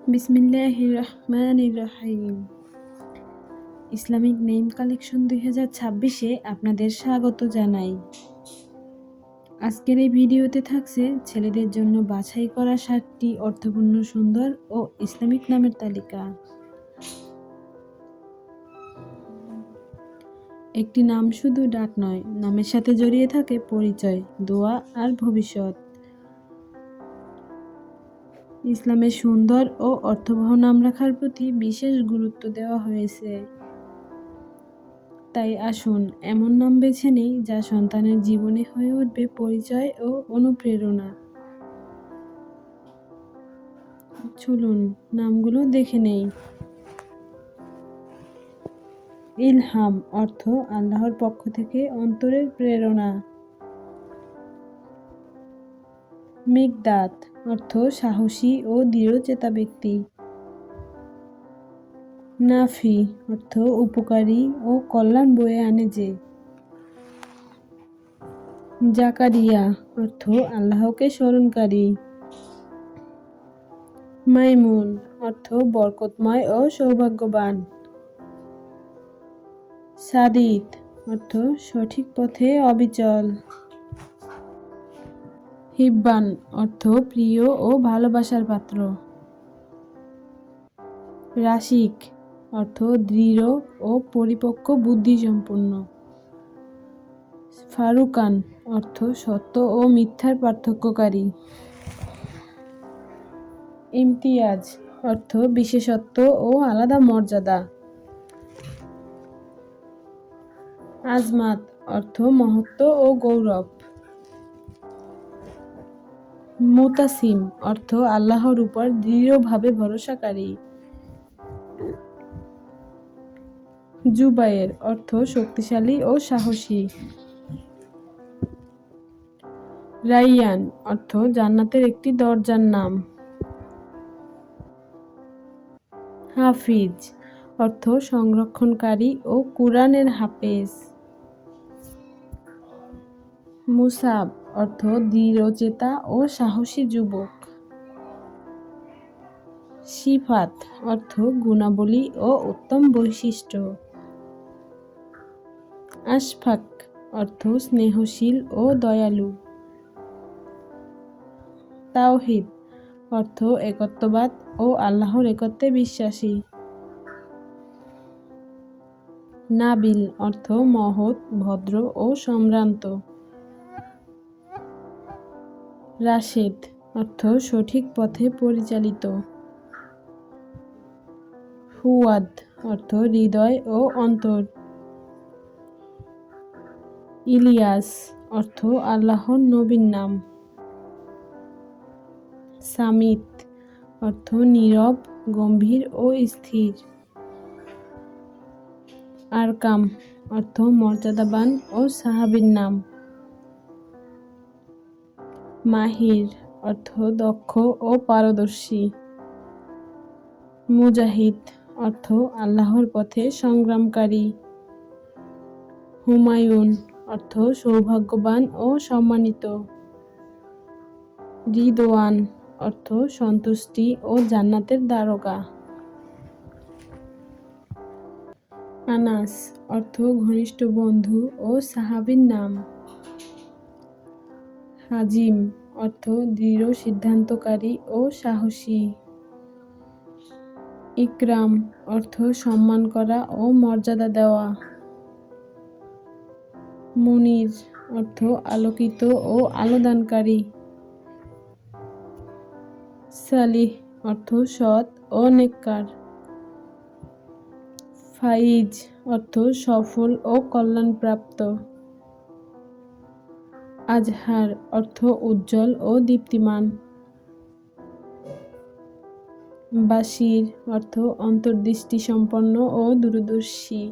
বিসমিল্লাহির রহমানির রহিম। Islamic name collection 2026-এ আপনাদের স্বাগত জানাই। আজকের এই ভিডিওতে থাকছে ছেলেদের জন্য বাছাই করা 7টি অর্থপূর্ণ, সুন্দর ও ইসলামিক নামের তালিকা। একটি নাম শুধু ডাক নয়, নামের সাথে জড়িয়ে থাকে পরিচয়, দোয়া আর ভবিষ্যৎ। ইসলামে সুন্দর ও অর্থবহ নাম রাখার প্রতি বিশেষ গুরুত্ব দেওয়া হয়েছে। তাই আসুন এমন নাম বেছে নেই যা সন্তানের জীবনে হয়ে উঠবে পরিচয় ও অনুপ্রেরণা। চলুন নামগুলো দেখে নেই। ইলহাম অর্থ আল্লাহর পক্ষ থেকে অন্তরের প্রেরণা। মিকদাত অর্থ সাহসী ও দৃঢ়চেতা ব্যক্তি। নাফি অর্থ উপকারী ও কল্যাণ বয়ে আনে যে। জাকারিয়া অর্থ আল্লাহকে স্মরণকারী। মাইমুন অর্থ বরকতময় ও সৌভাগ্যবান। সাদিদ অর্থ সঠিক পথে অবিচল। হিব্বান অর্থ প্রিয় ও ভালোবাসার পাত্র। রাশিক অর্থ দৃঢ় ও পরিপক্ক বুদ্ধিসম্পন্ন। ফারুকান অর্থ সত্য ও মিথ্যার পার্থক্যকারী। ইমতিয়াজ অর্থ বিশেষত্ব ও আলাদা মর্যাদা। আজমাত অর্থ মহত্ব ও গৌরব। মুতাসিম অর্থ আল্লাহর উপর দৃঢ়ভাবে ভরসাকারী। জুবায়ের অর্থ শক্তিশালী ও সাহসী। রাইয়ান অর্থ জান্নাতের একটি দরজার নাম। হাফিজ অর্থ সংরক্ষণকারী ও কুরআনের হাফেজ। মুসাব অর্থ দৃঢ়চেতা ও সাহসী যুবক। সিফাত অর্থ গুণাবলী ও উত্তম বৈশিষ্ট্য। আশফাক অর্থ স্নেহশীল ও দয়ালু। তাওহীদ অর্থ একত্ববাদ ও আল্লাহর একত্বে বিশ্বাসী। নাবিল অর্থ মহৎ, ভদ্র ও সম্ভ্রান্ত। রাশেদ অর্থ সঠিক পথে পরিচালিত। ফুয়াদ অর্থ হৃদয় ও অন্তর। ইলিয়াস অর্থ আল্লাহর নবীর নাম। সামিত অর্থ নীরব, গম্ভীর ও স্থির। আরকাম অর্থ মর্যাদাবান ও সাহাবীর নাম। মাহির অর্থ দক্ষ ও পারদর্শী। মুজাহিদ অর্থ আল্লাহর পথে সংগ্রামকারী। হুমায়ুন অর্থ সৌভাগ্যবান ও সম্মানিত। রিদওয়ান অর্থ সন্তুষ্টি ও জান্নাতের দ্বারকা। আনাস অর্থ ঘনিষ্ঠ বন্ধু ও সাহাবীর নাম। হাজিম অর্থ দৃঢ় সিদ্ধান্তকারী ও সাহসী। ইকরাম অর্থ সম্মান করা ও মর্যাদা দেওয়া। মুনির অর্থ আলোকিত ও আলোদানকারী। সালিহ অর্থ সৎ ও নেককার। ফাইজ অর্থ সফল ও কল্যাণপ্রাপ্ত। আজহার অর্থ উজ্জ্বল ও দীপ্তিমান। বাশির অর্থ অন্তর্দৃষ্টি সম্পন্ন ও দূরদর্শী।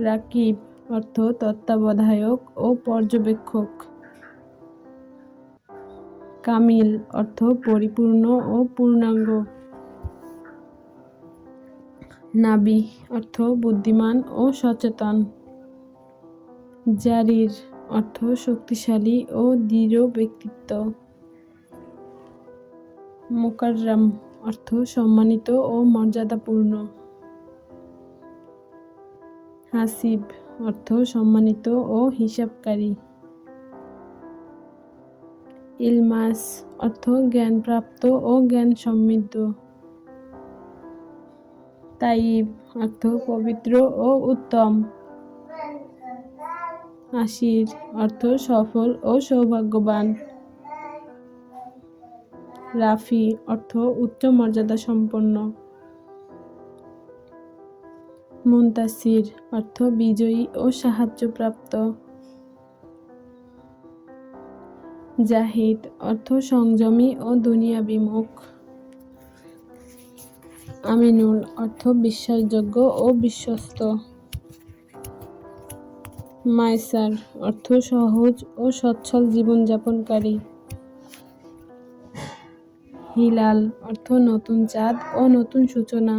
রাকিব অর্থ তত্ত্বাবধায়ক ও পর্যবেক্ষক। কামিল অর্থ পরিপূর্ণ ও পূর্ণাঙ্গ। নাবি অর্থ বুদ্ধিমান ও সচেতন। জারির অর্থ শক্তিশালী ও দৃঢ় ব্যক্তিত্ব। মুকাররাম অর্থ সম্মানিত ও মর্যাদাপূর্ণ। হাসিব অর্থ সম্মানিত ও হিসাবকারী। ইলমাস অর্থ জ্ঞানপ্রাপ্ত ও জ্ঞান সমৃদ্ধ। তাইব অর্থ পবিত্র ও উত্তম। আশির অর্থ সফল ও সৌভাগ্যবান। রাফি অর্থ উচ্চ মর্যাদা সম্পন্ন। মুনতাসির অর্থ বিজয়ী ও সাহায্যপ্রাপ্ত। জাহিদ অর্থ সংযমী ও দুনিয়া বিমুখ। আমিনুল অর্থ বিশ্বাসযোগ্য ও বিশ্বস্ত। মায়সার অর্থ সহজ ও সচ্ছল জীবনযাপনকারী। হিলাল অর্থ নতুন চাঁদ ও নতুন সূচনা।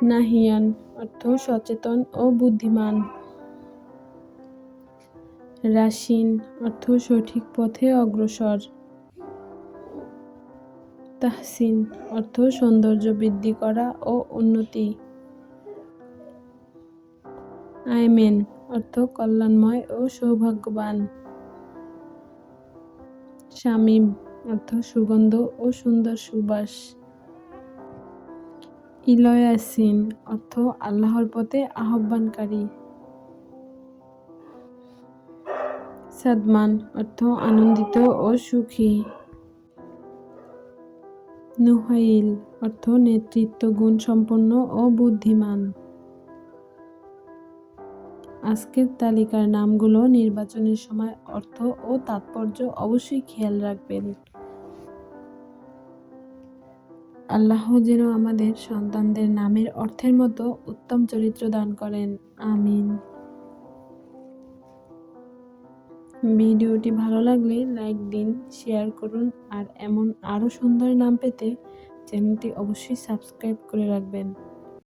নাহিয়ান অর্থ সচেতন ও বুদ্ধিমান। রাশিন অর্থ সঠিক পথে অগ্রসর। তাহসিন অর্থ সৌন্দর্য বৃদ্ধি করা ও উন্নতি। আয়মেন অর্থ কল্যাণময় ও সৌভাগ্যবান। শামীম অর্থ সুগন্ধ ও সুন্দর সুবাস। ইলয়াসিন অর্থ আল্লাহর পথে আহ্বানকারী। সাদমান অর্থ আনন্দিত ও সুখী। নুহাইল অর্থ নেতৃত্ব গুণ সম্পন্ন ও বুদ্ধিমান। আজকের তালিকার নামগুলো নির্বাচনের সময় অর্থ ও তাৎপর্য অবশ্যই খেয়াল রাখবেন। আল্লাহ যেন আমাদের সন্তানদের নামের অর্থের মতো উত্তম চরিত্র দান করেন, আমিন। ভিডিওটি ভালো লাগলে লাইক দিন, শেয়ার করুন আর এমন আরও সুন্দর নাম পেতে চ্যানেলটি অবশ্যই সাবস্ক্রাইব করে রাখবেন।